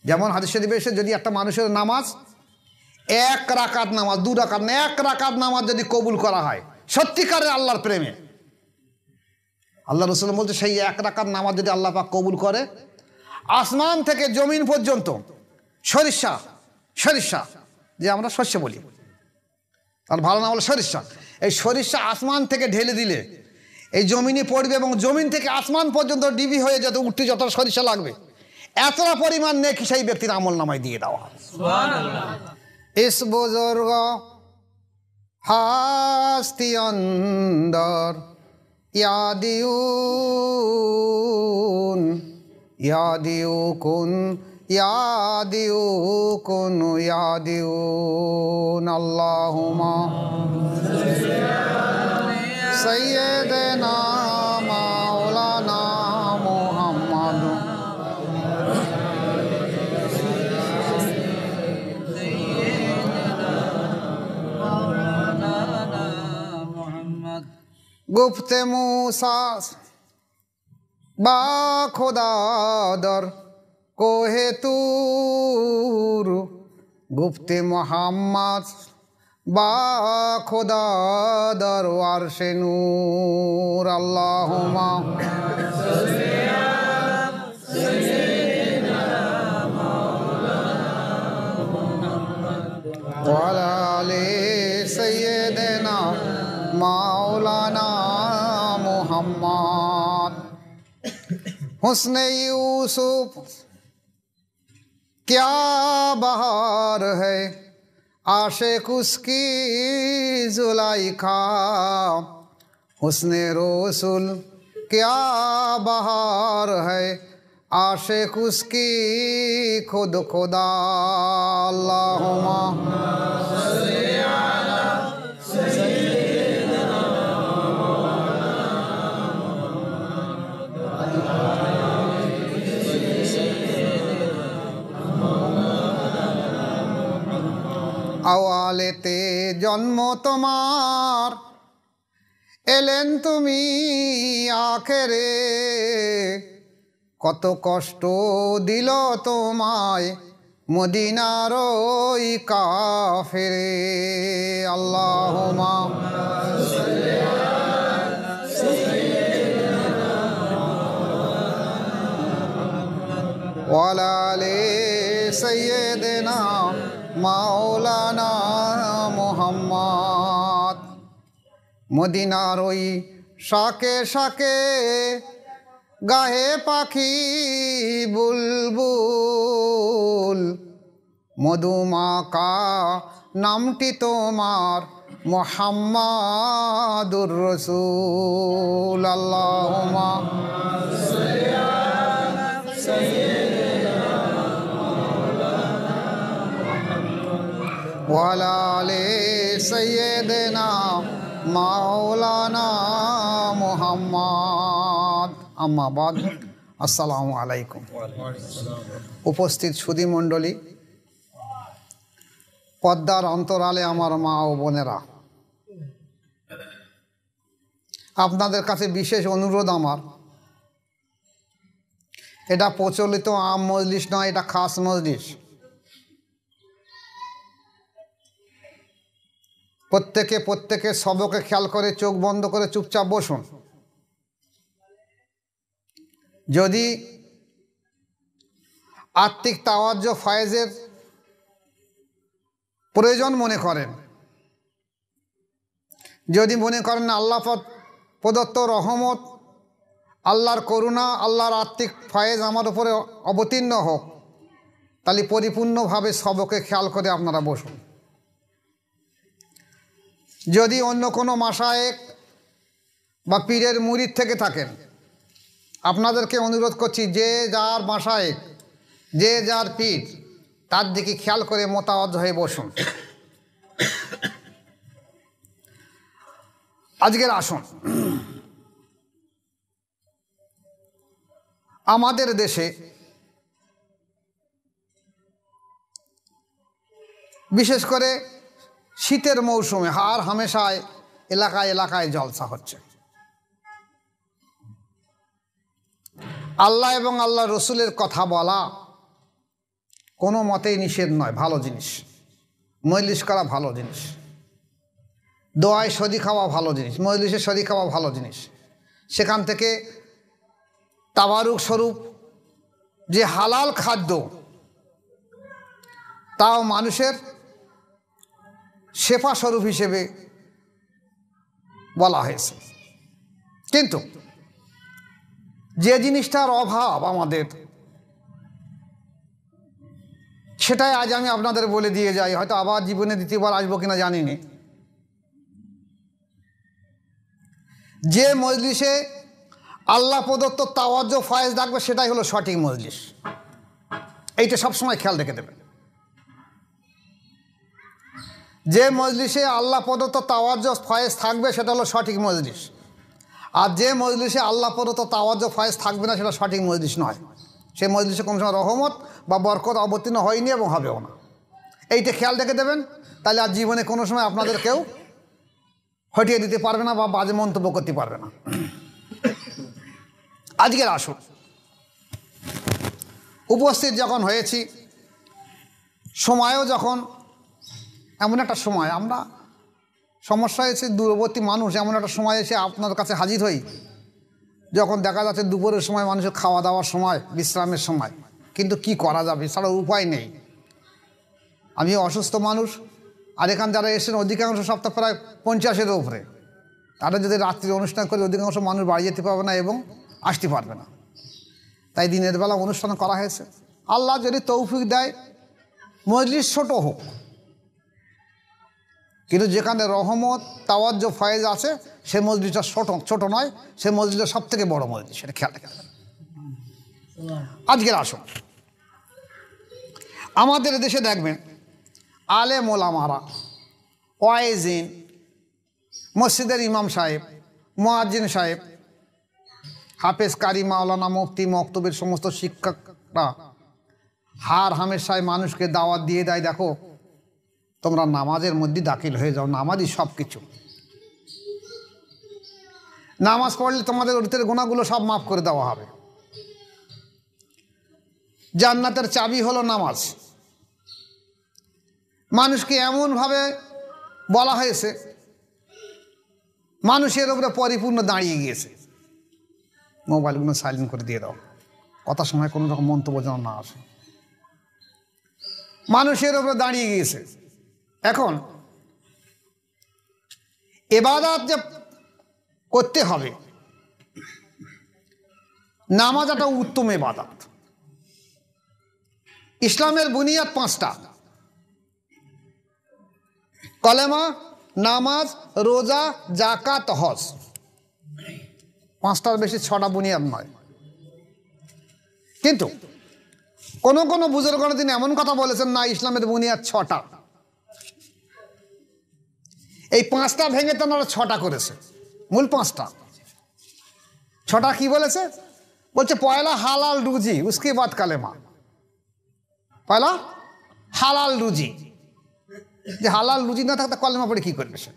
যেমন হাদিস শরীফে এসে যদি একটা মানুষের নামাজ 1 রাকাত নামাজ 2 রাকাত না 1 রাকাত নামাজ যদি কবুল করা হয় সত্যিকারের আল্লাহর প্রেমে, আল্লাহ রসুল বলছে সেই 1 রাকাত নামাজ যদি আল্লাহ পাক কবুল করে, আসমান থেকে জমিন পর্যন্ত সরিষা সরিষা যে আমরা শস্য বলি, আর ভালো না বলে সরিষা, এই সরিষা আসমান থেকে ঢেলে দিলে এই জমিনে পড়বে এবং জমিন থেকে আসমান পর্যন্ত ডিবি হয়ে যত উঠতে যত সরিষা লাগবে এতটা পরিমাণ নেকি সেই ব্যক্তির আমল নামায় দিয়ে দেওয়া। ইস বুজুর্গ হাস্তি অন্দর ইয়াদিউন ইয়াদিউকুন ইয়াদিউকুন ইয়াদিউন আল্লাহুম্মা সাইয়্যিদানা মাওলানা মুহাম্মদ গুফতে मूसा বা খোদা দর কোহে তুর, গুফতে মোহাম্মদ বা খোদা দর আরশে নূর আল্লাহুম্মা ওয়ালা আলি সাইয়্যিদিনা মাওলানা मुहम्मद। हुस्ने यूसुफ क्या बहार है, आशिक उसकी जुलाइखा, हुस्ने रसूल क्या बहार है, आशिक उसकी खुद खुदा अल्लाहुम्मा আওয়ালেতে জন্ম তোমার এলেন তুমি আখেরে, কত কষ্ট দিল তোমায় মদিনার ওই কাফেরে আল্লাহুম্মা ওয়ালা আলি সাইয়্যিদিনা মাওলানা মুহাম্মদ। মদিনার ওই শাকে শাকে গাহে পাখি বুলবুল, মধুমাকা নামটি তোমার মুহাম্মাদুর রাসূল আল্লাহুম্মা ওয়ালা আলি সাইয়্যিদিনা মাওলানা মুহাম্মদ। আম্মা বাদ, আসসালামু আলাইকুম। উপস্থিত সুধী মণ্ডলী, পদ্মার অন্তরালে আমার মা ও বোনেরা, আপনাদের কাছে বিশেষ অনুরোধ আমার, এটা প্রচলিত আম মজলিস নয়, এটা খাস মজলিস। প্রত্যেকে সবকে খেয়াল করে চোখ বন্ধ করে চুপচাপ বসুন। যদি আত্মিক তাওয়াজ্জু ফায়েজের প্রয়োজন মনে করেন, যদি মনে করেন আল্লাহ প্রদত্ত রহমত, আল্লাহর করুণা, আল্লাহর আত্মিক ফায়েজ আমার উপরে অবতীর্ণ হোক, তাহলে পরিপূর্ণভাবে সবকে খেয়াল করে আপনারা বসুন। যদি অন্য কোনো মাশায়েখ বা পীরের মুরিদ থেকে থাকেন, আপনাদেরকে অনুরোধ করছি যে যার মাশায়েখ, যে যার পীর, তার দিকে খেয়াল করে মোতাওয়াজ্জু হয়ে বসুন। আজকের আসুন, আমাদের দেশে বিশেষ করে শীতের মৌসুমে আর হামেশায় এলাকায় এলাকায় জলসা হচ্ছে। আল্লাহ এবং আল্লাহ রসুলের কথা বলা, কোনো মতেই নিষেধ নয়, ভালো জিনিস। মজলিস করা ভালো জিনিস, দোয়ায় সদি খাওয়া ভালো জিনিস, মজলিসে সদি খাওয়া ভালো জিনিস। সেখান থেকে তাবারুক স্বরূপ যে হালাল খাদ্য, তাও মানুষের শেফা স্বরূপ হিসেবে বলা হয়েছে। কিন্তু যে জিনিসটার অভাব আমাদের, সেটাই আজ আমি আপনাদের বলে দিয়ে যাই। হয়তো আবার জীবনে দ্বিতীয়বার আসবো কিনা জানি না। যে মজলিসে আল্লাহ প্রদত্ত তাওয়াজ্জুহ ফয়েজ থাকবে, সেটাই হলো সঠিক মজলিস। এইটা সবসময় খেয়াল রেখে দেবেন। যে মজলিসে আল্লাহ প্রদত্ত তাওয়াজ্জুহ ফয়েজ থাকবে, সেটা হলো সঠিক মজলিস। আর যে মজলিসে আল্লাহ প্রদত্ত তাওয়াজ্জুহ ফয়েজ থাকবে না, সেটা সঠিক মজলিস নয়। সেই মজলিসে কোনো সময় রহমত বা বরকত অবতীর্ণ হয়নি এবং হবেও না। এইটা খেয়াল রেখে দেবেন, তাহলে আর জীবনে কোনো সময় আপনাদের কেউ হটিয়ে দিতে পারবে না বা বাজে মন্তব্য করতে পারবে না। আজকের আসুন, উপস্থিত যখন হয়েছি, সময়ও যখন এমন একটা সময়, আমরা সমস্যা হয়েছে, দূরবর্তী মানুষ, এমন একটা সময় এসে আপনার কাছে হাজির হই যখন দেখা যাচ্ছে দুপুরের সময়, মানুষের খাওয়া দাওয়ার সময়, বিশ্রামের সময়। কিন্তু কি করা যাবে, ছাড়া উপায় নেই। আমি অসুস্থ মানুষ, আর এখান যারা এসেছেন অধিকাংশ সপ্তাহ প্রায় 50-এর উপরে। তারা যদি রাত্রি অনুষ্ঠান করে, অধিকাংশ মানুষ বাড়ি যেতে পারবে না এবং আসতে পারবে না। তাই দিনের বেলা অনুষ্ঠান করা হয়েছে। আল্লাহ যদি তৌফিক দেয়, মজলিস ছোট হোক, কিন্তু যেখানে রহমত তাওয়াজ্জুহ ফয়েজ আছে, সে মজলিসটা ছোট নয়, সে মজলিসটা সব থেকে বড় মজলিস। সেটা খেয়াল রাখবেন। আজকের আসুন, আমাদের দেশে দেখবেন আলেম ওলামারা, ওয়াইজিন, মসজিদের ইমাম সাহেব, মুয়াজ্জিন সাহেব, হাফেজ, কারি, মাওলানা, মুফতি, মক্তবের সমস্ত শিক্ষকরা হার হামেশায় মানুষকে দাওয়াত দিয়ে দেয়, দেখো তোমরা নামাজের মধ্যে দাখিল হয়ে যাও, নামাজই সব কিছু। নামাজ পড়লে তোমাদের অতীতের গুনাহগুলো সব মাফ করে দেওয়া হবে। জান্নাতের চাবি হলো নামাজ। মানুষকে এমনভাবে বলা হয়েছে, মানুষের উপরে পরিপূর্ণ দাঁড়িয়ে গিয়েছে। মোবাইলগুলো সাইলেন্ট করে দিয়ে দাও, কথার সময় কোনো রকম মন্তব্য যেন না আসে। মানুষের উপরে দাঁড়িয়ে গিয়েছে। এখন ইবাদত যে করতে হবে, নামাজ একটা উত্তম ইবাদত। ইসলামের বুনিয়াদ 5টা: কলেমা, নামাজ, রোজা, যাকাত, হজ। 5টার বেশি 6টা বুনিয়াদ নয়। কিন্তু কোন কোন বুজুর্গরা তিনি এমন কথা বলেছেন, না, ইসলামের বুনিয়াদ 6টা। এই 5টা ভেঙে তারা 6টা করেছে। মূল 5টা। 6টা কি বলেছে? বলছে পয়লা হালাল রুজি, উসকে বাদ কালেমা। পয়লা হালাল রুজি। যে হালাল রুজি না থাকতে কলেমা পড়ে কি করবে সে?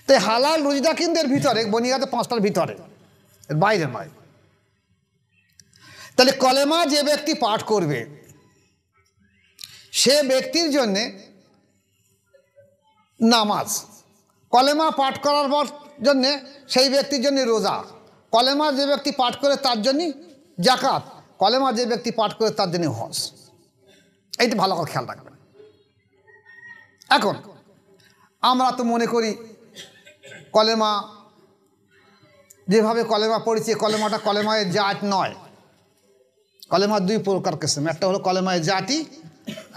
তো হালাল রুজিটা কিন্তু এর ভিতরে, বুনিয়াদে 5টার ভিতরে, এর বাইরে নয়। তাহলে কলেমা যে ব্যক্তি পাঠ করবে, সে ব্যক্তির জন্যে নামাজ, কলেমা পাঠ করার পর জন্যে সেই ব্যক্তির জন্য রোজা, কলেমা যে ব্যক্তি পাঠ করে তার জন্য যাকাত, কলেমা যে ব্যক্তি পাঠ করে তার জন্য হজ। এইটা ভালো করে খেয়াল রাখবেন। এখন আমরা তো মনে করি কলেমা, যেভাবে কলেমা পড়েছি, কলেমাটা কলেমায় জাত নয়। কলেমা 2 প্রকার কিসম, একটা হলো কলেমায় জাতি,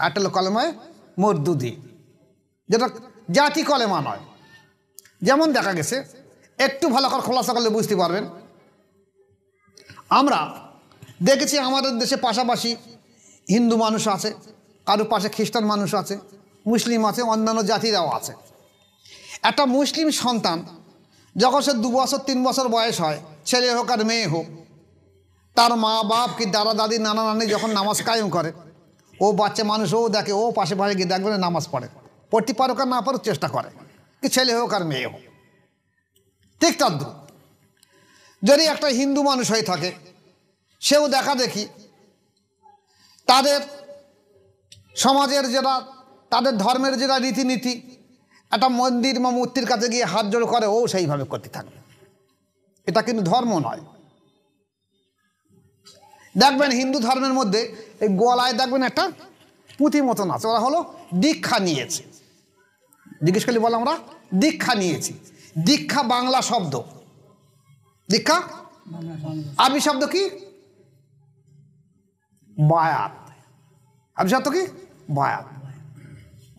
একটা হলো কলেমায় মরদুদি, যেটা জাতি কলেমা নয়। যেমন দেখা গেছে, একটু ভালো করে খোলাসা করলে বুঝতে পারবেন। আমরা দেখেছি আমাদের দেশে পাশাপাশি হিন্দু মানুষ আছে, কারো পাশে খ্রিস্টান মানুষ আছে, মুসলিম আছে, অন্যান্য জাতিরাও আছে। একটা মুসলিম সন্তান যখন সে 2 বছর 3 বছর বয়স হয়, ছেলে হোক আর মেয়ে হোক, তার মা বাপ কি দাদা দাদি নানা নানি যখন নামাজ কায়েম করে, ও বাচ্চা মানুষ, ও দেখে, ও পাশে পাশে গিয়ে দেখবে নামাজ পড়ে, পড়তে পারুক আর না পারুক চেষ্টা করে, কি ছেলে হোক আর মেয়ে হোক। ঠিক তদ্রুপ যদি একটা হিন্দু মানুষ হয়ে থাকে, সেও দেখা দেখি তাদের সমাজের যেটা তাদের ধর্মের যেটা রীতিনীতি, একটা মন্দির বা মূর্তির কাছে গিয়ে হাত জোড় করে, ও সেইভাবে করতে থাকবে। এটা কিন্তু ধর্ম নয়। দেখবেন হিন্দু ধর্মের মধ্যে এই গলায় দেখবেন একটা পুঁথি মতন আছে, ওরা হলো দীক্ষা নিয়েছে। জিজ্ঞেস করলে বলো আমরা দীক্ষা নিয়েছি। দীক্ষা বাংলা শব্দ, দীক্ষা আরবি শব্দ কি? বায়াত। আরবি শব্দ কি? বায়াত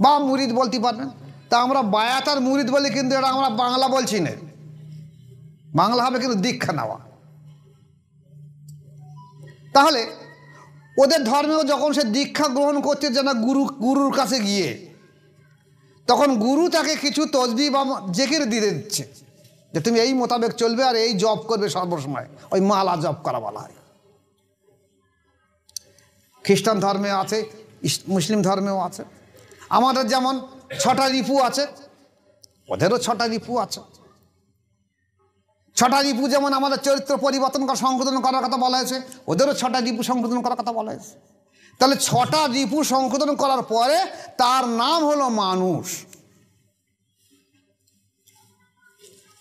বা মুরিদ বলতে পারবেন। তা আমরা বায়াত আর মুরিদ বলি, কিন্তু এটা আমরা বাংলা বলছি না, বাংলা হবে কিন্তু দীক্ষা নেওয়া। তাহলে ওদের ধর্মেও যখন সে দীক্ষা গ্রহণ করতে যায় না গুরুর কাছে গিয়ে, তখন গুরু তাকে কিছু তসবিহ বা জিকির দিয়ে দিচ্ছে যে তুমি এই মোতাবেক চলবে আর এই জপ করবে সর্বসময়। ওই মালা জপ করা বলা হয়। খ্রিস্টান ধর্মে আছে, মুসলিম ধর্মেও আছে। আমাদের যেমন 6টা রিপু আছে, ওদেরও 6টা রিপু আছে। 6টা রিপু যেমন আমাদের চরিত্র পরিবর্তন করা, সংশোধন করার কথা বলা হয়েছে, ওদেরও 6টা রিপু সংশোধন করার কথা বলা হয়েছে। তাহলে 6টা রিপু সংশোধন করার পরে তার নাম হলো মানুষ।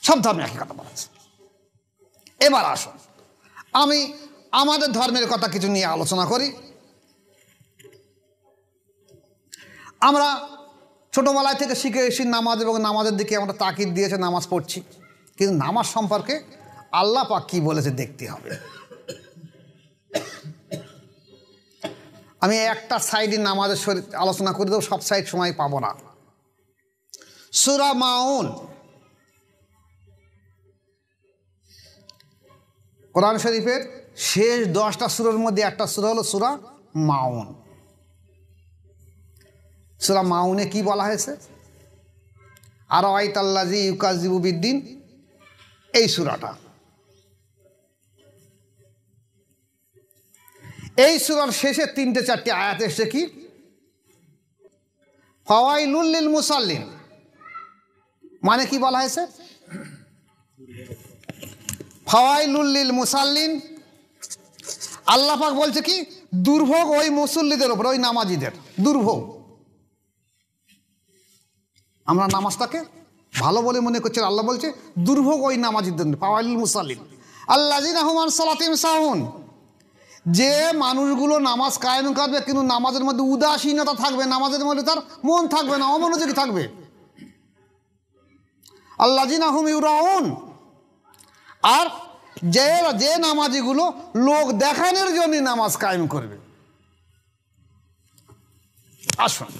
সব ধর্মে একই কথা বলা আছে। এবার আসুন আমি আমাদের ধর্মের কথা কিছু নিয়ে আলোচনা করি। আমরা ছোটবেলায় থেকে শিখে এসেছি নামাজ, এবং নামাজের দিকে আমরা তাকিদ দিয়েছে, নামাজ পড়ছি। কিন্তু নামাজ সম্পর্কে আল্লাহ পাক কি বলেছে দেখতে হবে। আমি একটা সাইডে নামাজের আলোচনা করে দেবো, সব সাইড সময় পাবো না। সূরা মাউন, কোরআন শরীফের শেষ 10টা সূরার মধ্যে একটা সূরা হলো সূরা মাউন। সূরা মাউনে কি বলা হয়েছে? আরাআইতাল্লাযী ইউকাযযিবু বিদ্দীন, এই সূরাটা। এই সূরার শেষে 3-4টি আয়াত এসেছে কি? ফাওয়াইলুল লিল মুসাল্লিন, মানে কি বলা হয়েছে? ফাওয়াইলুল লিল মুসাল্লিন, আল্লাহ পাক বলছে কি? দুর্ভোগ ওই মুসল্লিদের উপর, ওই নামাজিদের দুর্ভোগ। আমরা নামাজটাকে ভালো বলে মনে করছি, আল্লাহ বলছে দুর্ভোগ ওই নামাজিদের। ফাওয়াইলুল মুসাল্লিন আল্লাযীনা হুম আন সালাতিহিম সাহুন, যে মানুষগুলো নামাজ কায়েম করবে কিন্তু নামাজের মধ্যে উদাসীনতা থাকবে, নামাজের মধ্যে তার মন থাকবে না, অমনোযোগী থাকবে। আল্লাযীনা হুম ইউরাউন, আর যে নামাজিগুলো লোক দেখানোর জন্য নামাজ কায়েম করবে। আসুন,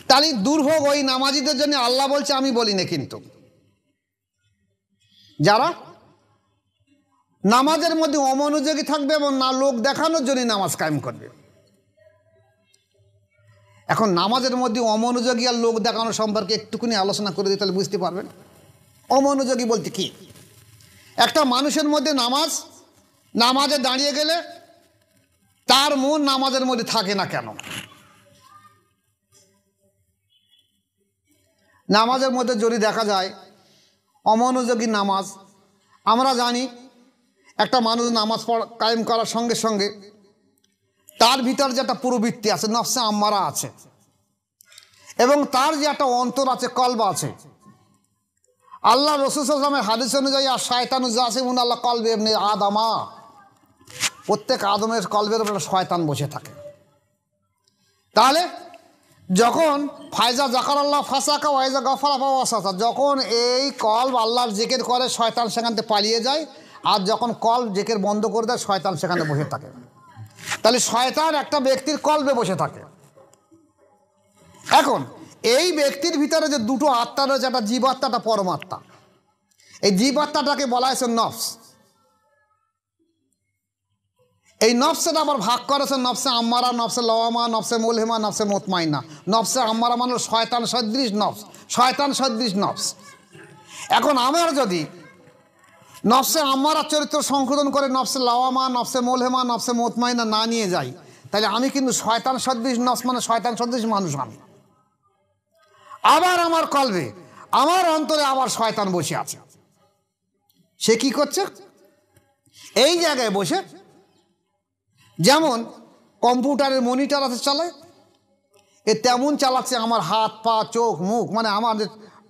তাহলে দুর্ভোগ ওই নামাজিদের জন্য আল্লাহ বলছে, আমি বলি না, কিন্তু যারা নামাজের মধ্যে অমনোযোগী থাকবে এবং না লোক দেখানোর জন্য নামাজ কায়েম করবে। এখন নামাজের মধ্যে অমনোযোগী আর লোক দেখানো সম্পর্কে একটুখানি আলোচনা করে দিই, তাহলে বুঝতে পারবেন অমনোযোগী বলতে কি। একটা মানুষের মধ্যে নামাজে দাঁড়িয়ে গেলে তার মন নামাজের মধ্যে থাকে না কেন? নামাজের মধ্যে যদি দেখা যায় অমনোযোগী নামাজ, আমরা জানি একটা মানুষ নামাজ কায়েম করার সঙ্গে সঙ্গে তার ভিতর যে একটা প্রবৃত্তি আছে, নফসে আম্মারা আছে, এবং তার যে একটা অন্তর আছে, কলব আছে। আল্লাহ রাসূল সাল্লাল্লাহু আলাইহি ওয়াসাল্লামের হাদিস অনুযায়ী আর শয়তানু জাসিমুন আলা কলবি ইবনে আদমা, প্রত্যেক আদমের কলবের উপর শয়তান বসে থাকে। তাহলে যখন ফায়জা জাকার আল্লাহ ফাসাকা ওয়াইজা গাফারা ফাওয়াসাতা, যখন এই কলব আল্লাহর জিকির করে শয়তান সেখান থেকে পালিয়ে যায়, আর যখন কলব জিকির বন্ধ করে দেয় শয়তান সেখানে বসে থাকে। তাহলে শয়তান একটা ব্যক্তির কলবে বসে থাকে। এখন এই ব্যক্তির ভিতরে যে দুটো আত্মা রয়েছে, একটা জীবাত্মা, একটা পরমাত্মা। এই জীবাত্মাটাকে বলা হয়েছে নফস। এই নফসের আবার ভাগ করেছে নফসে আম্মারা, নফসে লওয়ামা, নফসে মুলহিমা, নফসে মুতমাইন্না। নফসে আম্মারা মানে শয়তান সদৃশ নফস, শয়তান সদৃশ নফস। এখন আমার যদি নফসে আম্মারা চরিত্র সংশোধন করে নফসে লওয়ামা, নফসে মুলহিমা, নফসে মুতমাইন্না না নিয়ে যাই, তাহলে আমি কিন্তু শয়তান সদৃশ নফস, মানে শয়তান সদৃশ মানুষ আমি। আবার আমার কলবে, আমার অন্তরে আবার শয়তান বসে আছে। সে কি করছে? এই জায়গায় বসে, যেমন কম্পিউটারের মনিটর আছে চালায়, এ তেমন চালাচ্ছে আমার হাত পা চোখ মুখ, মানে আমার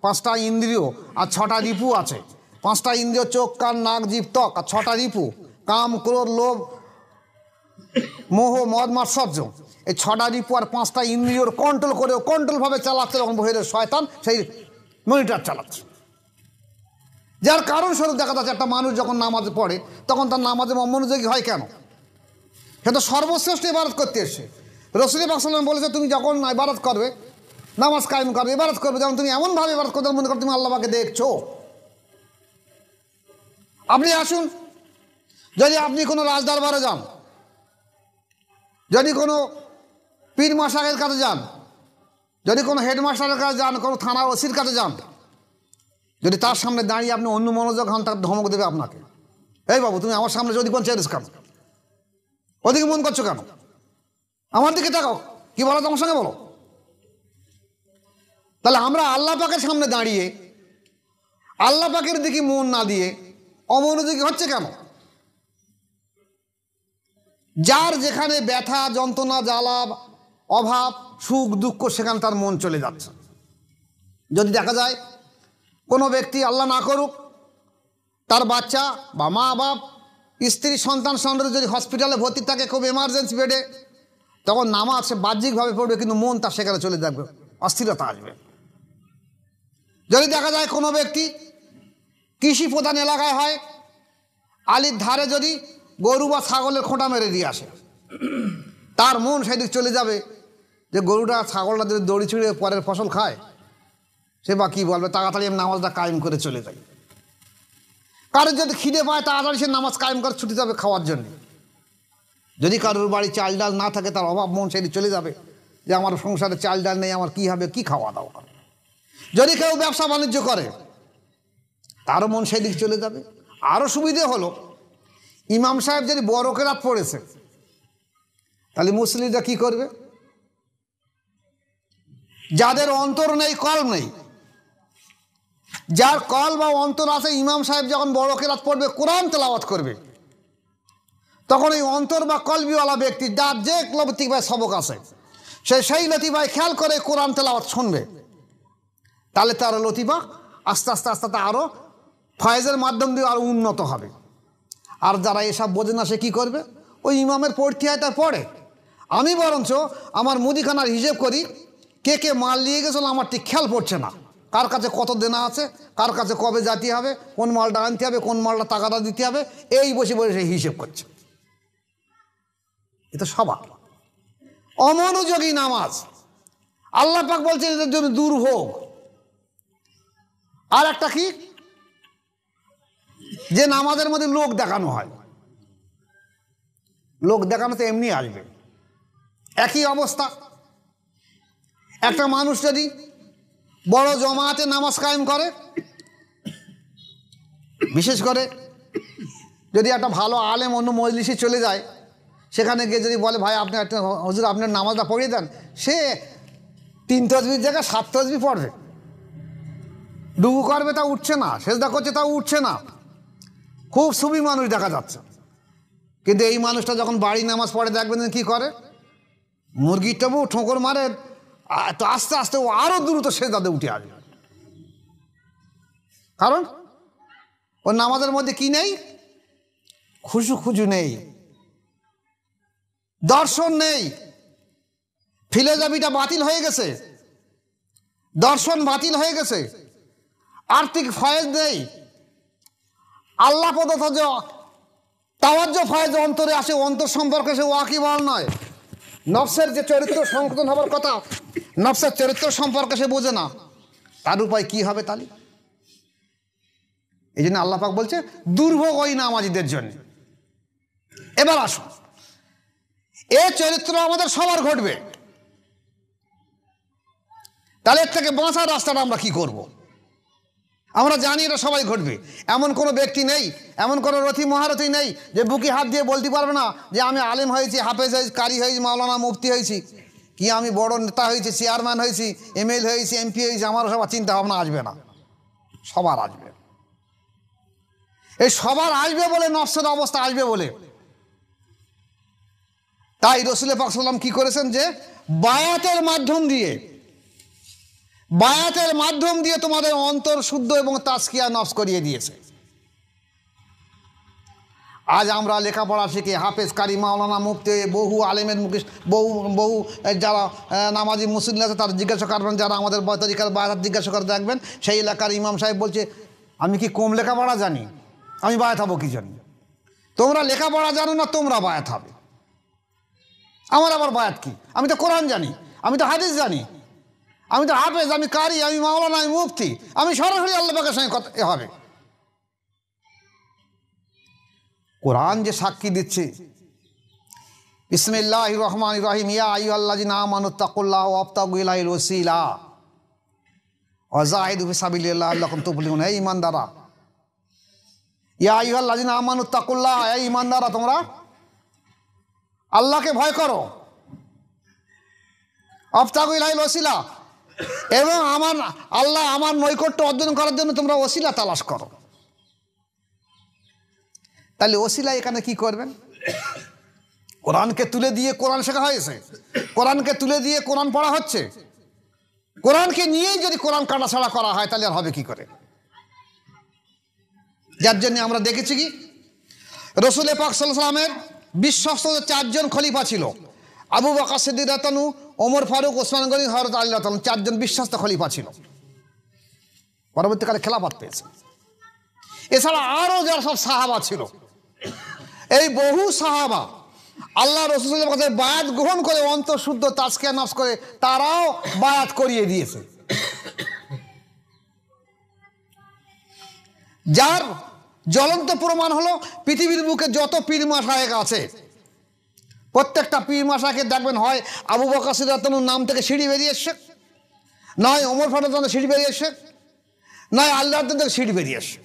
5টা ইন্দ্রিয় আর 6টা রিপু আছে। 5টা ইন্দ্রিয় চোখ কান নাক জিভ ত্বক, আর 6টা রিপু কাম ক্রোধ লোভ মোহ মদ মাৎসর্য। এই 6টা রিপু আর 5টা ইন্দ্রিয়র কন্ট্রোল করেও কন্ট্রোলভাবে চালাচ্ছে যখন বহিরের শয়তান সেই মনিটর চালাচ্ছে। যার কারণ স্বরূপ দেখা যাচ্ছে একটা মানুষ যখন নামাজ পড়ে তখন তার নামাজে মনোযোগী হয় কেন? সে তো সর্বশ্রেষ্ঠ ইবাদত করতে এসছে। রাসূল পাক সাল্লাল্লাহু আলাইহি ওয়াসাল্লাম বলেছে তুমি যখন ইবাদত করবে, নামাজ কায়েম করবে, ইবাদত করবে, যেমন তুমি এমনভাবে ইবাদত করতে মনে করো তুমি আল্লাহকে দেখছো। আপনি আসুন, যদি আপনি কোনো রাজদরবারে যান, যদি কোনো পীর মশাইয়ের কাছে যান, যদি কোনো হেডমাস্টারের কাছে যান, কোনো থানা ওসির কাছে যান, যদি তার সামনে দাঁড়িয়ে আপনি অন্য মনোযোগ হন, তার ধমক দেবে আপনাকে, এই বাবু তুমি আমার সামনে যদি কোন চেয়েছিস কেন, ওদিকে মন করছো কেন, আমার দিকে তাকাও, কি বলো তোমার সঙ্গে বলো। তাহলে আমরা আল্লাহ পাকের সামনে দাঁড়িয়ে আল্লাহ পাকের দিকে মন না দিয়ে অমনোযোগী হচ্ছে কেন? যার যেখানে ব্যথা যন্ত্রণা জ্বালা অভাব সুখ দুঃখ সেখানে তার মন চলে যাচ্ছে। যদি দেখা যায় কোনো ব্যক্তি আল্লাহ না করুক তার বাচ্চা বা মা বাপ স্ত্রী সন্তান সন্তান যদি হসপিটালে ভর্তি থাকে খুব এমার্জেন্সি বেডে, তখন নামাজ সে বাহ্যিকভাবে পড়বে কিন্তু মন তার সেখানে চলে যাবে, অস্থিরতা আসবে। যদি দেখা যায় কোনো ব্যক্তি কৃষি প্রধান এলাকায় হয়, আলির ধারে যদি গরু বা ছাগলের খোঁটা মেরে দিয়ে আসে, তার মন সেদিক চলে যাবে যে গরুটা ছাগলটা যদি দড়ি ছিঁড়ে পরের ফসল খায় সে বা কী বলবে, তাড়াতাড়ি আমি নামাজটা কায়েম করে চলে যাই। কারোর যদি খিদে পায় তাড়াতাড়ি সে নামাজ কায়েম করে ছুটে যাবে খাওয়ার জন্য। যদি কারোর বাড়ি চাল ডাল না থাকে তার অভাব মন সেদিক চলে যাবে যে আমার সংসারে চাল ডাল নেই, আমার কী হবে, কী খাওয়া দাওয়া হবে। যদি কেউ ব্যবসা বাণিজ্য করে তারও মন সেদিক চলে যাবে। আরও সুবিধে হলো ইমাম সাহেব যদি বড় কেরাত পড়েছে তাহলে মুসলিমরা কি করবে? যাদের অন্তর নেই কলব নেই, যার কল বা অন্তর আছে, ইমাম সাহেব যখন বড় কেরাত পড়বে কোরআন তেলাওয়াত করবে, তখন এই অন্তর বা কলবিওয়ালা ব্যক্তি যার যে লতিফায় সবক আছে সেই লতিফায় খেয়াল করে কোরআন তেলাওয়াত শুনবে, তাহলে তার লতিফা আস্তে আস্তে আস্তে আস্তে আরও ফয়েজের মাধ্যম দিয়ে আরও উন্নত হবে। আর যারা এসব বোঝে না সে কী করবে? ওই ইমামের পড়তে হয় তার পড়ে। আমি বরঞ্চ আমার মুদিখানার হিসেব করি, কে কে মাল নিয়ে গেছিল আমার ঠিক খেয়াল পড়ছে না, কার কাছে কত দেনা আছে, কার কাছে কবে যেতে হবে, কোন মালটা আনতে হবে, কোন মালটা টাকাটা দিতে হবে, এই বসে বসে সেই হিসেব করছে। এটা সবার অমনোযোগী নামাজ। আল্লাহ পাক বলছেন এদের জন্য দুর্ভোগ। আর একটা কি, যে নামাজের মধ্যে লোক দেখানো হয়, লোক দেখানো তো এমনি আসবে। একই অবস্থা, একটা মানুষ যদি বড় জমাতে নামাজ কায়েম করে, বিশেষ করে যদি একটা ভালো আলেম অন্য মজলিসে চলে যায়, সেখানে গিয়ে যদি বলে ভাই আপনি একটা হুজুর আপনার নামাজটা পড়িয়ে দেন, সে 3 তসবির জায়গায় 7 তসবি পড়বে, ডুবু করবে তা উঠছে না, সেজদা করছে তাও উঠছে না, খুব সুবি মানুষ দেখা যাচ্ছে। কিন্তু এই মানুষটা যখন বাড়ি নামাজ পড়ে দেখবেন কি করে, মুরগির টাবু ঠোঁকর মারে, তো আস্তে আস্তে ও আরও দ্রুত সেজদাতে উঠে আসবে। কারণ ওর নামাজের মধ্যে কি নেই? খুজু নেই, দর্শন নেই, ফিলোজফিটা বাতিল হয়ে গেছে, দর্শন বাতিল হয়ে গেছে, আর্থিক ফয়েজ নেই, আল্লাহ প্রদত্ত যে তাওয়াজ্জু ফয়েজ অন্তরে আসে, অন্তর সম্পর্কে সে ওয়াকিবহাল নয়। নফসের যে চরিত্র সংশোধন হবার কথা, নফসের চরিত্র সম্পর্কে সে বোঝে না, তার উপায় কি হবে? তাহলে এই জন্য আল্লাহ পাক বলছে দুর্ভোগ ওই নামাজিদের জন্য। এবার আসুন, এ চরিত্র আমাদের সবার ঘটবে, তাহলে এর থেকে বাঁচার রাস্তাটা আমরা কি করব? আমরা জানি এটা সবাই ঘটবে, এমন কোনো ব্যক্তি নেই, এমন কোনো রথী মহারথী নেই যে বুকে হাত দিয়ে বলতে পারবে না যে আমি আলেম হয়েছি, হাফেজ হয়েছি, কারি হয়েছি, মাওলানা মুফতি হয়েছি, কি আমি বড় নেতা হয়েছি, চেয়ারম্যান হয়েছি, এমএলএ হয়েছি, এমপি হয়েছি। আমারও সবার চিন্তা ভাবনা আসবে না, সবার আসবে। এই সবার আসবে বলে, নফসের অবস্থা আসবে বলে তাই রাসূল পাক সাল্লাল্লাহু আলাইহি ওয়াসাল্লাম কি করেছেন যে বায়াতের মাধ্যম দিয়ে তোমাদের অন্তর শুদ্ধ এবং তাজকিয়া নফস করিয়ে দিয়েছে। আজ আমরা লেখাপড়া শিখে হাফেজ, কারি, মাওলানা, মুফতি, বহু আলেমের মুখে বহু যারা নামাজি মুসলিম আছে তারা জিজ্ঞাসা করবেন, যারা আমাদের তরিকার বায়াত জিজ্ঞাসা করে দেখবেন, সেই এলাকার ইমাম সাহেব বলছে আমি কি কম লেখাপড়া জানি, আমি বায়াত হবো কি জানি? তোমরা লেখাপড়া জানো না, তোমরা বায়াত হবে। আমার আবার বায়াত কি? আমি তো কোরআন জানি, আমি তো হাদিস জানি, আমি তো হাফেজ, আমি কারি, আমি মাওলানা, আমি মুফতি, আমি সরাসরি আল্লাহ পাকের সঙ্গে কথা হবে। কোরআন যে সাক্ষী দিচ্ছে, বিসমিল্লাহির রহমানির রহিম, ইয়া আইয়ুহাল্লাযিনা আমানুত্তাকুল্লাহ ওয়াবতাগু ইলাইহিল ওয়াসিলা ওয়া জাহিদু ফি সাবিলিল্লাহি লাআল্লাকুম তুফলিহুন। হে ঈমানদাররা, ইয়া আইয়ুহাল্লাযিনা আমানুত্তাকুল্লাহ, হে ঈমানদাররা তোমরা আল্লাহকে ভয় করো, ওয়াবতাগু ইলাইহিল ওয়াসিলা, এবং আমার নৈকট্য অর্জন করার জন্য তোমরা ওসিলা তালাশ করো। তাহলে ওসিলা এখানে কি করবেন? কোরআনকে তুলে দিয়ে কোরআন শেখা হয়েছে, কোরআনকে তুলে দিয়ে কোরআন পড়া হচ্ছে। কোরআনকে নিয়েই যদি কোরআন কাটাছাড়া করা হয় তাহলে আর হবে কি করে? যার জন্য আমরা দেখেছি কি রাসূল পাক সাল্লাল্লাহু আলাইহি ওয়াসাল্লামের বিশ্বস্ত 4 জন খলিফা ছিল, আবু বকর সিদ্দিক রাদিয়াল্লাহু আনহু, ওমর ফারুক, ওসমান গনি, হযরত আলী রাদিয়াল্লাহু আনহু, 4 জন বিশ্বস্ত খলিফা ছিল। পরবর্তীকালে খেলাফত পেয়েছে। এছাড়া আরও যারা সব সাহাবা ছিল, এই বহু সাহাবা আল্লাহ রাসূলের কাছে বায়াত গ্রহণ করে অন্তঃশুদ্ধ তাজকিয়া নফস করে তারাও বায়াত করিয়ে দিয়েছে। যার জ্বলন্ত প্রমাণ হলো পৃথিবীর বুকে যত পীর মাশায়েখ আছে, প্রত্যেকটা পীর মাশায়েখকে দেখবেন হয় আবু বকর সিদ্দিক রাদিয়াল্লাহু আনহুর নাম থেকে সিঁড়ি বেরিয়ে এসছে, নয় ওমর ফারুক রাদিয়াল্লাহু আনহু সিঁড়ি বেরিয়ে এসছে, নয় আল্লাহ থেকে সিঁড়ি বেরিয়ে এসছে।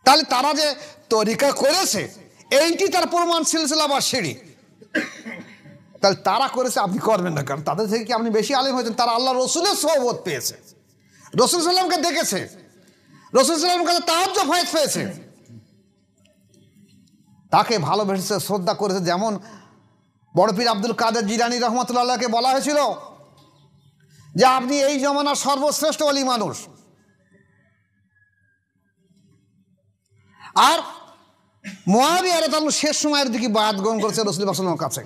তাহলে তারা যে তরিকা করেছে এইটি তার প্রমাণ সিলসিলা বা সিঁড়ি। তাহলে তারা করেছে, আপনি করবেন না, কারণ তাদের থেকে কি আপনি বেশি আলেম হয়েছেন? তারা আল্লাহ রসুলের সোহবত পেয়েছে, রসুল সাল্লামকে দেখেছে, রসুল সাল্লামের কাছে তাহাজ্জুদ ফয়েজ পেয়েছে, তাকে ভালোবেসেছে, শ্রদ্ধা করেছে। যেমন বড় পীর আব্দুল কাদের জিলানী রহমতুল্লাহকে বলা হয়েছিল যে আপনি এই জমানার সর্বশ্রেষ্ঠ ওলি মানুষ। আর মুআবিয়া রাদিয়াল্লাহু আনহু শেষ সময়ের দিকে বায়াত গ্রহণ করেছে রাসূল সাল্লাল্লাহু আলাইহি ওয়াসাল্লামের কাছে।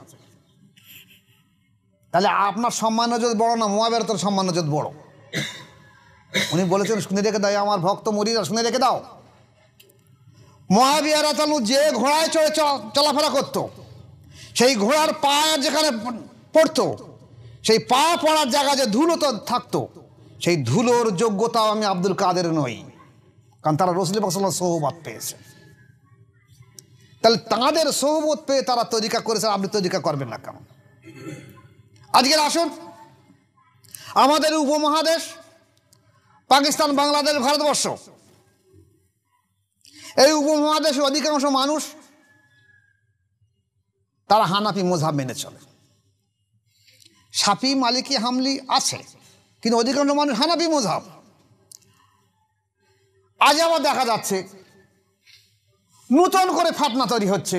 তাহলে আপনার সম্মান নজর বড় না মুআবিয়ার তোর সম্মান নজর বড়? উনি বলেছেন শুনে রেখে দাও, আমার ভক্ত মুরিদরা শুনে রেখে দাও, মুআবিয়া রাদিয়াল্লাহু আনহু যে ঘোড়ায় চড়ে চলাফেরা করতো, সেই ঘোড়ার পা যেখানে পড়তো, সেই পা পড়ার জায়গা যে ধুলো তো থাকতো, সেই ধুলোর যোগ্যতাও আমি আব্দুল কাদের নই, কারণ তারা রাসূল পাক সাল্লাল্লাহু আলাইহি ওয়াসাল্লামের সোহবত পেয়েছে। তাহলে তাদের সোহবত পেয়ে তারা তরিকা করেছে, আপনি তরিকা করবেন না কেন? আজকের আসুন, আমাদের উপমহাদেশ পাকিস্তান, বাংলাদেশ, ভারতবর্ষ, এই উপমহাদেশের অধিকাংশ মানুষ তারা হানাফি মযহাব মেনে চলে। শাফি, মালিকি, হাম্বলি আছে, কিন্তু অধিকাংশ মানুষ হানাফি মযহাব। আজ আবার দেখা যাচ্ছে নতুন করে ফাতনা তৈরি হচ্ছে,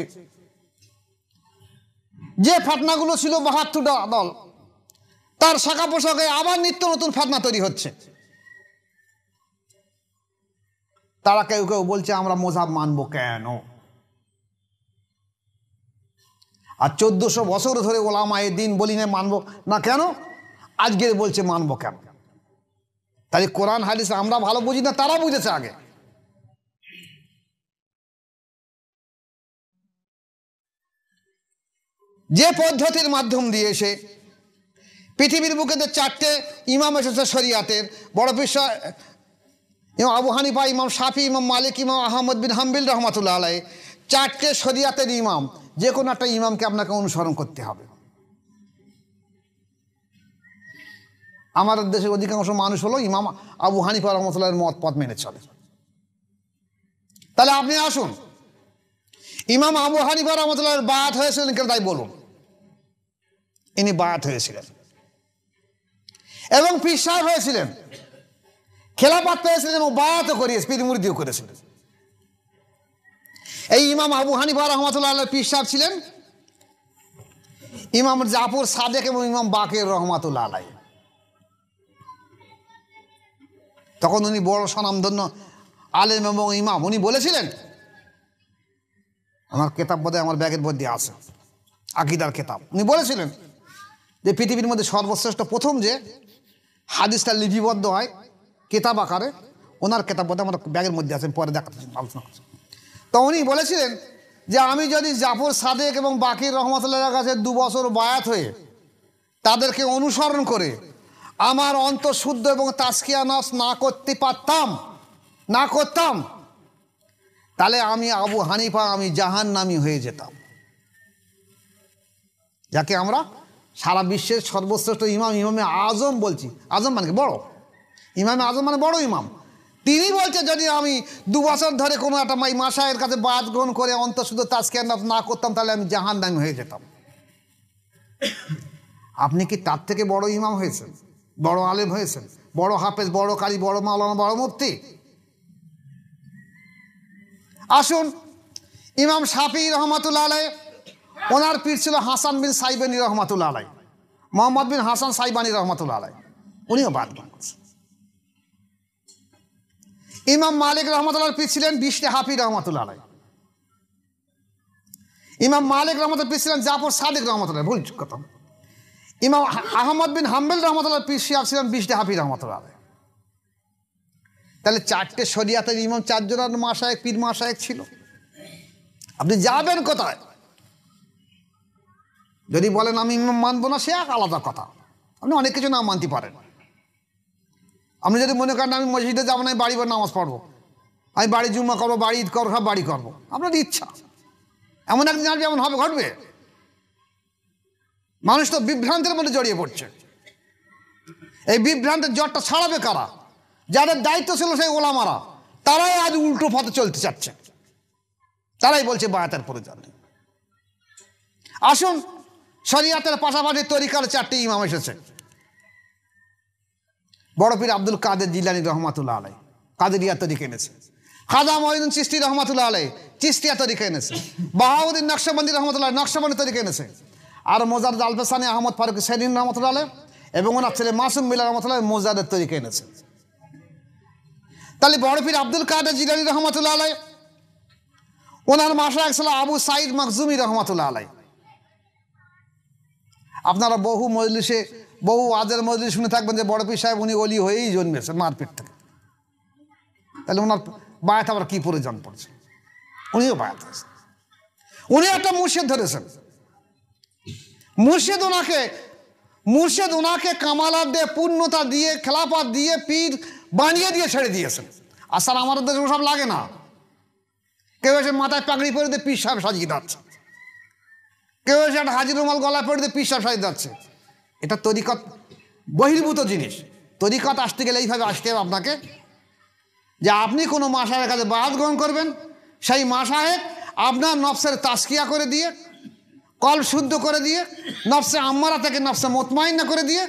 যে ফাতনাগুলো ছিল ৭২টা দল, তার শাখা পোশাকে আবার নিত্য নতুন ফাতনা তৈরি হচ্ছে। তারা কেউ কেউ বলছে আমরা মযহাব মানবো কেন? আর 1400 বছর ধরে ওলামায়ে দ্বীন বলি না মানবো না কেন, আজকে বলছে মানবো কেন? তাহলে কোরআন হাদিস আমরা ভালো বুঝি না, তারা বুঝেছে আগে। যে পদ্ধতির মাধ্যম দিয়ে এসে পৃথিবীর বুকে 4টে ইমাম এসেছে শরিয়াতের, বড় পীর ইমাম আবু হানিফা, ইমাম শাফি, ইমাম মালিক, ইমাম আহমদ বিন হাম্বল রহমাতুল্লাহ আলাইহি, 4টে শরিয়াতের ইমাম, যে কোনো একটা ইমামকে আপনাকে অনুসরণ করতে হবে। আমাদের দেশের অধিকাংশ মানুষ হলো ইমাম আবু হানিফা রহমাতুল্লাহের মত পথ মেনে চলে। তাহলে আপনি আসুন, ইমাম আবু হানিফা রহমাতুল্লাহের বায়াত হয়েছিলেন কেন তাই বলুন। ইনি বায়াত হয়েছিলেন এবং পীর সাহেব হয়েছিলেন, খেলাফত পেয়েছিলেন এবং বায়াতও করিয়েছে, পীর মুরিদিও করেছিলেন। এই ইমাম আবু হানিফা রহমাতুল্লাহ পীর সাহেব ছিলেন ইমাম জাফর সাদেক এবং ইমাম বাকের রহমাতুল্লাহ আলাইহি। তখন উনি বড় স্বনামধন্য আলেম এবং ইমাম, উনি বলেছিলেন, আমার কেতাব বোধহয় আমার ব্যাগের মধ্যে আছে, আকিদার কেতাব। উনি বলেছিলেন যে পৃথিবীর মধ্যে সর্বশ্রেষ্ঠ প্রথম যে হাদিসটা লিপিবদ্ধ হয় কেতাব আকারে, ওনার কেতাব বোধহয় আমার ব্যাগের মধ্যে আছে, পরে দেখাতে আলোচনা করছি। তো উনি বলেছিলেন যে আমি যদি জাফর সাদেক এবং বাকির রহমতুল্লাহর কাছে 2 বছর বায়াত হয়ে তাদেরকে অনুসরণ করে আমার অন্তঃশুদ্ধ এবং তাজকিয়া নফস না করতাম, তাহলে আমি আবু হানিফা, আমি জাহান্নামী হয়ে যেতাম। যাকে আমরা সারা বিশ্বের সর্বশ্রেষ্ঠ ইমাম, ইমামে আজম বলছি। আজম মানে বড়, ইমামে আজম মানে বড় ইমাম। তিনি বলছে যদি আমি 2 বছর ধরে কোনো একটা মাশায়ের কাছে বায়াত গ্রহণ করে অন্তঃশুদ্ধ তাজকিয়া নফস না করতাম, তাহলে আমি জাহান্নামী হয়ে যেতাম। আপনি কি তার থেকে বড় ইমাম হয়েছেন, বড় আলেম হয়েছেন, বড় হাফেজ, বড় কারি, বড় মাওলানা, বড় মুফতি? আসুন, ইমাম শাফি রহমাতুল্লাহ আলাইহি, ওনার পীর ছিল হাসান বিন সাইবানি রহমাতুল্লাহ আলাইহি, মোহাম্মদ বিন হাসান সাইবানি রহমাতুল্লাহ আলাইহি, উনিও বাদ করেছেন। ইমাম মালিক রহমাতুল্লাহ পীর ছিলেন বিশতে হাফি রহমাতুল্লাহ আলাইহি। ইমাম মালিক রহমাতুল্লাহ পীর ছিলেন জাফর সাদেক রহমাতুল্লাহ, ভুল কথা। ইমাম আহমদ বিন হাম্বল রহমাতুল্লাহ পীর ছিলেন বিশতে হাফি রহমাতুল্লাহ আলাইহি। তাহলে 4টে শরিয়াতের ইমাম, 4 জনের মাশায়েখ, পীর মাশায়েখ ছিল। আপনি যাবেন কোথায়? যদি বলেন আমি ইমাম মানবো না, সে এক আলাদা কথা। আপনি অনেক কিছু না মানতে পারেন। আপনি যদি মনে করেন আমি মসজিদে যাবো না, বাড়ি নামাজ পড়বো, আমি বাড়ি জুম্মা করবো, বাড়ি ঈদ করবো, বাড়ি করবো, আপনার ইচ্ছা। এমন একদিন আসবে, এমন হবে, ঘটবে। মানুষ তো বিভ্রান্তের মধ্যে জড়িয়ে পড়ছে। এই বিভ্রান্তের জ্বরটা ছাড়াবে কারা? যাদের দায়িত্ব ছিল সেই ওলামারা, তারাই আজ উল্টো পথে চলতে চাচ্ছে। তারাই বলছে বায়াতের প্রয়োজন নেই। আসুন, শরিয়াতের পাশাপাশি তরিকার 4টে ইমাম এসেছে। বড় পীর আব্দুল কাদের জিলানী রহমাতুল্লাহ আলাইহি কাদেরিয়া তরিকা এনেছে। খাজা মঈনুদ্দিন চিশতি রহমাতুল্লাহ আলাইহি চিশতিয়া তরিকা এনেছে। বাহাউদ্দিন নকশবন্দি রহমাতুল্লাহ নকশবন্দি তরিকা এনেছে। আর মোজাদ্দেদ আলফেসানি আহমদ ফারুক সেদিন রহমাতুল্লাহ আলাইহি এবং ওনার ছেলে মাসুম বিল্লাহ রহমাতুল্লাহ মোজাদ্দেদ তরিকা এনেছে। তাহলে বড় পীর আব্দুল কাদের জিলানী রহমাতুল্লাহ আলাইহি, ওনার মাশায়েখ ছিল আবু সাঈদ মাখজুমি রহমাতুল্লাহ আলাইহি। আপনারা বহু মজলিসে, বহু ওয়াজের মজলিস শুনে থাকবেন যে বড় পীর সাহেব উনি অলি হয়েই জন্মেছেন মারপিট থেকে। তাহলে ওনার বায়াত আবার কি প্রয়োজন পড়ছে? উনিও বায়াত হয়েছেন, উনি একটা মুর্শিদ ধরেছেন। মুর্শিদ ওনাকে কামালাত দিয়ে, পূর্ণতা দিয়ে, খেলাফত দিয়ে, পীর বানিয়ে দিয়ে ছেড়ে দিয়েছেন। আসার আমাদের দেশে সব লাগে না। কেউ এসে মাথায় পাগড়ি পরে দিয়ে পীর সাহেব সাজিয়ে যাচ্ছে, কেউ এসে একটা হাজির রুমাল গলায় পরে দিয়ে পীর সাহেব সাজিয়ে যাচ্ছে। এটা তরিকত বহির্ভূত জিনিস। তরিকত আসতে গেলে এইভাবে আসতে হবে আপনাকে, যে আপনি কোনো মাশায়েখের কাছে বায়াত গ্রহণ করবেন, সেই মাশায়েখ আপনার নফসের তাজকিয়া করে দিয়ে, কল শুদ্ধ করে দিয়ে, নফসে আম্মারা থেকে নফসে মুতমাইন্না করে দিয়ে,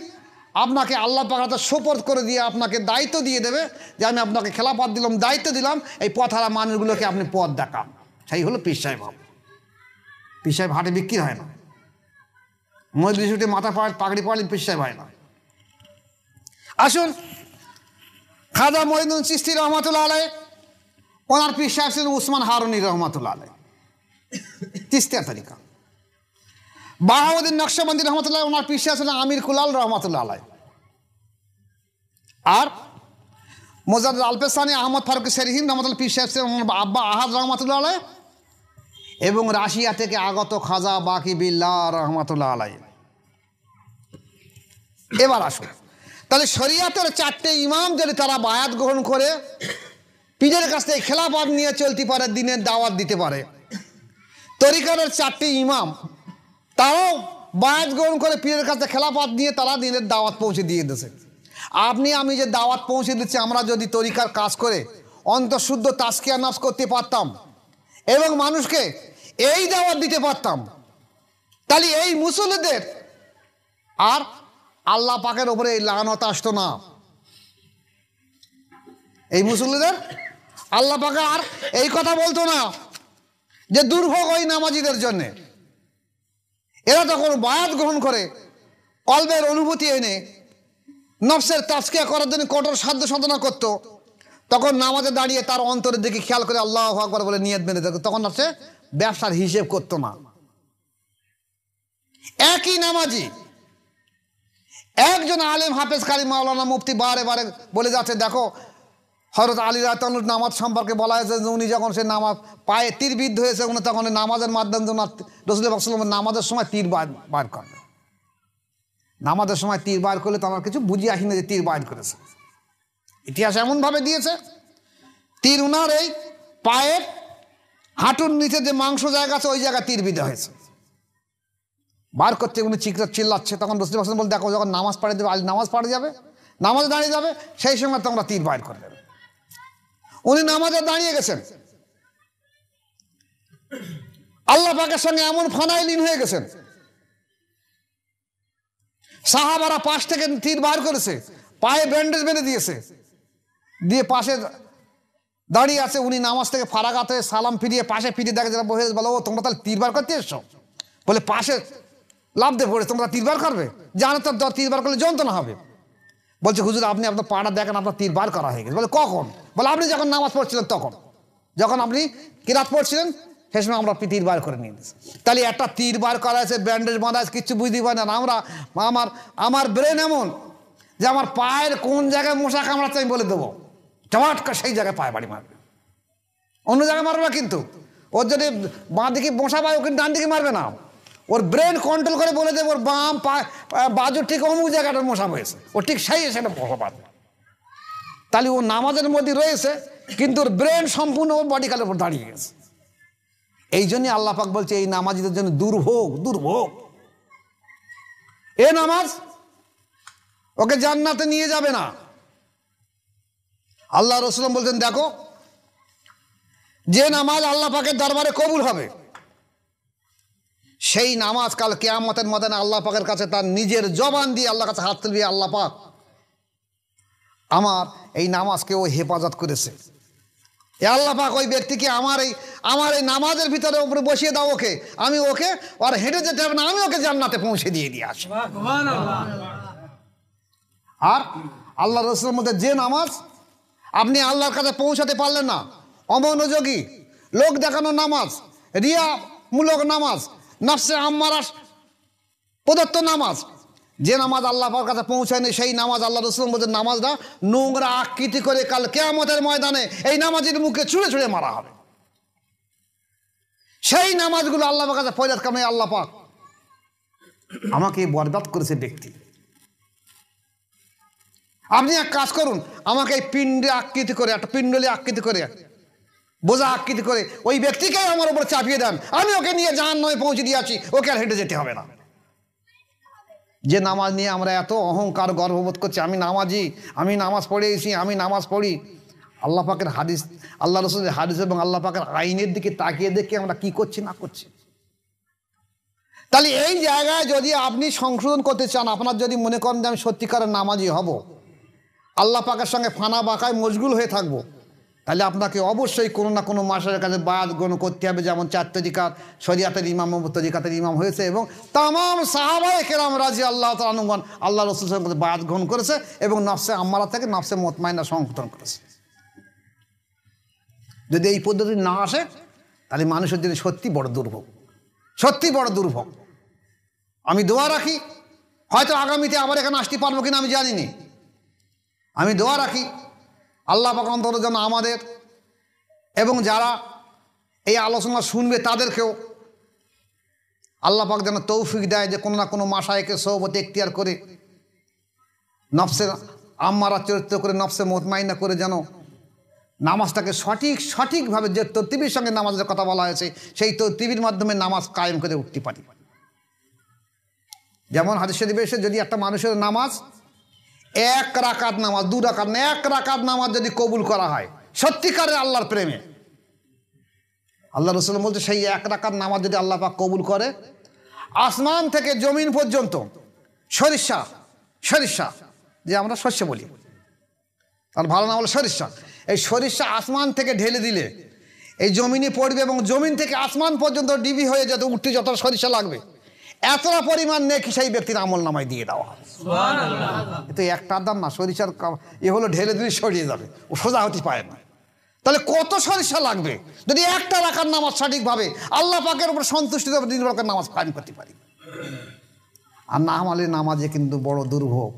আপনাকে আল্লাহ পাক হাতে সুপর্দ করে দিয়ে আপনাকে দায়িত্ব দিয়ে দেবে যে আমি আপনাকে খেলাফত দিলাম, দায়িত্ব দিলাম, এই পথহারা মানুষগুলোকে আপনি পথ দেখান। সেই হলো পীর সাহেব। পীর সাহেব হাটে বিক্রি হয় না, মজলিস উঠে মাথা পাগড়ি পড়লে পীর সাহেব হয় না। আসুন, খাজা মঈনুদ্দিন চিশতি রহমাতুল্লাহ আলাইহি, ওনার পীর সাহেব ছিলেন উসমান হারুনি রহমাতুল্লাহ আলাইহি, চিশতিয়া তরিকা। বাহাউদ্দিন নকশবন্দি রহমাতুল্লাহ, ওনার পীর সাহেব ছিলেন আমির কুলাল রহমাতুল্লাহ আলাইহি। আর মোজাদ্দেদ আলফেসানি আহমদ ফারুক সেরহিন রহমাতুল্লাহ পীর সাহেব ছিলেন আব্বা আহাদ রহমাতুল্লাহ আলাইহি এবং রাশিয়া থেকে আগত খাজা বাকি বিল্লাহ রহমাতুল্লাহ আলাইহি। এবার আসুন, তাহলে শরিয়াতের 4টে ইমাম যদি তারা বায়াত গ্রহণ করে পীরের কাছ থেকে খেলাফত নিয়ে চলতে পারে, দিনের দাওয়াত দিতে পারে, তরিকারের 4টে ইমাম তারাও বায়াত গ্রহণ করে পীরের কাছে খেলাফত নিয়ে তারা দিনের দাওয়াত পৌঁছে দিয়ে দিয়েছে। আপনি আমি যে দাওয়াত পৌঁছে দিচ্ছি, আমরা যদি তরিকার কাজ করে অন্তঃশুদ্ধ তাজকিয়া নফস করতে পারতাম এবং মানুষকে এই দাওয়াত দিতে পারতাম, তাহলে এই মুসল্লিদের আর আল্লাহ পাকের ওপরে এই লানত আসতো না। এই মুসল্লিদের আল্লাহ পাকে আর এই কথা বলতো না যে দুর্ভোগ ওই নামাজিদের জন্যে। এরা যখন বায়াত গ্রহণ করে কলবের অনুভূতি এনে নফসের তাজকিয়া করার জন্য কঠোর সাধ্য সাধনা করত, তখন নামাজে দাঁড়িয়ে তার অন্তরের দিকে খেয়াল করে আল্লাহু আকবার বলে নিয়ত বেঁধে দিত, তখন সে ব্যবসার হিসেব করতো না। একই নামাজি একজন আলেম হাফেজ কারি মাওলানা মুফতি বারে বারে বলে যাচ্ছে, দেখো হযরত আলী রাদিয়াল্লাহু আনহু নামাজ সম্পর্কে বলা হয়েছে যে উনি যখন সে নামাজ পায়ে তীর বিদ্ধ হয়েছে উনি তখন নামাজের মাধ্যমে রাসূল পাক সাল্লাল্লাহু আলাইহি ওয়াসাল্লাম নামাজের সময় তীর বার করবে। নামাজের সময় তীর বার করলে তো আমার কিছু বুঝিয়ে আসি না যে তীর বার করেছে। ইতিহাস এমনভাবে দিয়েছে তীর উনার এই পায়ের হাঁটুর নিচে যে মাংস জায়গা আছে ওই জায়গায় তীর বিদ্ধ হয়েছে। বার করতে উনি চিল্লাচ্ছে, তখন রাসূল পাক সাল্লাল্লাহু আলাইহি ওয়াসাল্লাম বলে, দেখো যখন নামাজ পড়ে দেবে, আলী নামাজ পড়ে যাবে, নামাজে দাঁড়িয়ে যাবে, সেই সময় তোমরা তীর বার করে দেবে। উনি নামাজে দাঁড়িয়ে গেছেন, আল্লাহ পাকের সঙ্গে এমন ফানায় লীন হয়ে গেছেন, সাহাবারা পাশ থেকে তীর বার করেছে, পায়ে ব্যান্ডেজ বেঁধে দিয়েছে, দিয়ে পাশে দাঁড়িয়ে আছে। উনি নামাজ থেকে ফারাগাতে সালাম ফিরিয়ে পাশে ফিরিয়ে দেখে যারা বসে বলো, ও তোমরা তাহলে তীর বার করতে এসছো? বলে পাশে লাভ দিয়ে পড়ে, তোমরা তীর বার করবে? জানো তো তীর বার করলে যন্ত্রণা হবে। বলছে, হুজুর আপনি আপনার পাড়া দেখেন আপনার তীর বার করা হয়ে গেছে। বলে, কখন? বলে, আপনি যখন নামাজ পড়ছিলেন তখন, যখন আপনি কিরাত পড়ছিলেন সেই সময় আমরা তীর বার করে নিয়ে গেছি। তাহলে একটা তীর বার করা আছে, ব্যান্ডেজ বাঁধা আছে, কিচ্ছু বুঝতে পারি না। আমার ব্রেন এমন যে আমার পায়ের কোন জায়গায় মশা কামড়াচ্ছে আমি বলে দেবো, চমাটকা সেই জায়গায় পায়ে বাড়ি মারবে, অন্য জায়গায় মারবে না। কিন্তু ওর যদি বাঁ দিকে মশা পায় ও কিন্তু ডান দিকে মারবে না, ওর ব্রেন কন্ট্রোল করে বলে দেবে ওর বাম বাজুর ঠিক অমুক জায়গাটার মশা হয়েছে, ও ঠিক সেই সেটা মশা পাবে। তাহলে ও নামাজের মধ্যে রয়েছে কিন্তু ওর ব্রেন সম্পূর্ণ ওর বডি কালের উপর দাঁড়িয়ে গেছে। এই জন্যই আল্লাহ পাক বলছে এই নামাজিদের জন্য দুর্ভোগ, দুর্ভোগ। এ নামাজ ওকে জান্নাতে নিয়ে যাবে না। আল্লাহ রাসূল বলছেন, দেখো যে নামাজ আল্লাহ পাকের দরবারে কবুল হবে সেই নামাজ কাল কিয়ামতের ময়দানে আল্লাহ পাকের কাছে তার নিজের জবান দিয়ে আল্লাহর কাছে হাত তুলবে, আল্লাহ পাক আমার এই নামাজকে ও হেফাজত করেছে। আল্লাহ পাক ওই ব্যক্তিকে আমার এই নামাজের ভিতরে উপরে বসিয়ে দাও, আমি ওকে আর হেঁটে যেতে হবে না, আমি ওকে জান্নাতে পৌঁছে দিয়ে আসি। আর আল্লাহ রাসূলের মধ্যে যে নামাজ আপনি আল্লাহর কাছে পৌঁছাতে পারলেন না, অমনোযোগী, লোক দেখানো নামাজ, রিয়ামূলক নামাজ, নফসে আম্মারা প্রদত্ত নামাজ, যে নামাজ আল্লাহ পাকের কাছে পৌঁছায়নি সেই নামাজ আল্লাহ রাসূল বলেন নামাজটা নোংরা আকৃতি করে কাল কিয়ামতের ময়দানে এই নামাজের মুখে ছুঁড়ে ছুঁড়ে মারা হবে। সেই নামাজগুলো আল্লাহ পাকের কাছে ফয়রাত কামে, আল্লাহ পাক আমাকে বরবাদ করেছে ব্যক্তি। আপনি এক কাজ করুন, আমাকে এই পিণ্ডে আকৃতি করে, একটা পিণ্ডলি আকৃতি করে, বোঝা আকৃতি করে ওই ব্যক্তিকে আমার উপর চাপিয়ে দেন, আমি ওকে নিয়ে জাহান্নামে পৌঁছে দিয়ে আসি, ওকে আর হেঁটে যেতে হবে না। যে নামাজ নিয়ে আমরা এত অহংকার গর্ববোধ করছি, আমি নামাজি, আমি নামাজ পড়েছি, আমি নামাজ পড়ি। আল্লাহ পাকের হাদিস, আল্লাহ রাসূলের হাদিস এবং আল্লাহ পাকের আইনের দিকে তাকিয়ে দেখে আমরা কি করছি না করছি। তাহলে এই জায়গায় যদি আপনি সংশোধন করতে চান, আপনার যদি মনে করেন যে আমি সত্যিকারের নামাজি হব, আল্লাহ পাকের সঙ্গে ফানা বাঁকায় মশগুল হয়ে থাকবো, তাহলে আপনাকে অবশ্যই কোনো না কোনো মাসের কাছে বায়াত গ্রহণ করতে হবে। যেমন 4 তরিকাত শরিয়াতের ইমাম তরিকাতের ইমাম হয়েছে এবং তামাম সাহাবায়ে কেরাম রাদিয়াল্লাহু তাআলা আনহুগণ আল্লাহ রাসূলের সঙ্গে বায়াত গ্রহণ করেছে এবং নফসে আম্মারা থেকে নফসে মুতমাইন্না সংশোধন করেছে। যদি এই পদ্ধতি না আসে তাহলে মানুষের জন্য সত্যি বড় দুর্ভোগ, সত্যি বড় দুর্ভোগ। আমি দোয়া রাখি, হয়তো আগামীতে আবার এখানে আসতে পারবো কিনা আমি জানি না, আমি দোয়া রাখি আল্লাহ পাক অন্তত যেন আমাদের এবং যারা এই আলোচনা শুনবে তাদেরকেও আল্লাহ পাক যেন তৌফিক দেয় যে কোনো না কোনো মাশায়েখে সোহবত এখতিয়ার করে নফসে আম্মারা চরিত্র করে নফসে মুতমাইন্না করে যেন নামাজটাকে সঠিকভাবে যে তরতিবের সঙ্গে নামাজের কথা বলা হয়েছে সেই তরতিবের মাধ্যমে নামাজ কায়েম করে উঠতে পারি। যেমন হাদিস শরীফে এসে যদি একটা মানুষের নামাজ 1 রাকাত নামাজ, 2 রাকাত না, 1 রাকাত নামাজ যদি কবুল করা হয় সত্যিকারের আল্লাহর প্রেমে, আল্লাহ রাসূল বলছে সেই 1 রাকাত নামাজ যদি আল্লাহ পাক কবুল করে, আসমান থেকে জমিন পর্যন্ত সরিষা যে আমরা শস্য বলি, আর ভালো না বলে সরিষা, এই সরিষা আসমান থেকে ঢেলে দিলে এই জমিনে পড়বে এবং জমিন থেকে আসমান পর্যন্ত ডিবি হয়ে যেতে উঠতে যত সরিষা লাগবে, এতটা পরিমাণ নেকি সেই ব্যক্তির আমল নামায় দিয়ে দেওয়া হবে। তো একটার দাম না, সরিষার এ হলো ঢেলে দিলে সরিয়ে যাবে, ও সোজা হতে পারে না। তাহলে কত সরিষা লাগবে যদি একটা রাখার নামাজ সঠিকভাবে আল্লাহ পাকের উপর সন্তুষ্টি নির্ভর করে নামাজ কায়েম করতে পারি। আর না হলে নামাজে কিন্তু বড় দুর্ভোগ।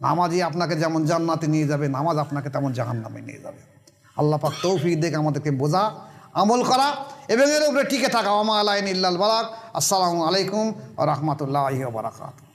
নামাজই আপনাকে যেমন জান্নাতে নিয়ে যাবে, নামাজ আপনাকে তেমন জাহান্নামে নিয়ে যাবে। আল্লাহ পাক তৌফিক দেখে আমাদেরকে বোঝা, আমল করা এবং এর উপরে টিকে থাকা। ওয়া মা আলাইনা ইল্লাল বালাগ। আসসালামু আলাইকুম ওয়া রাহমাতুল্লাহি ওয়া বারাকাতুহু।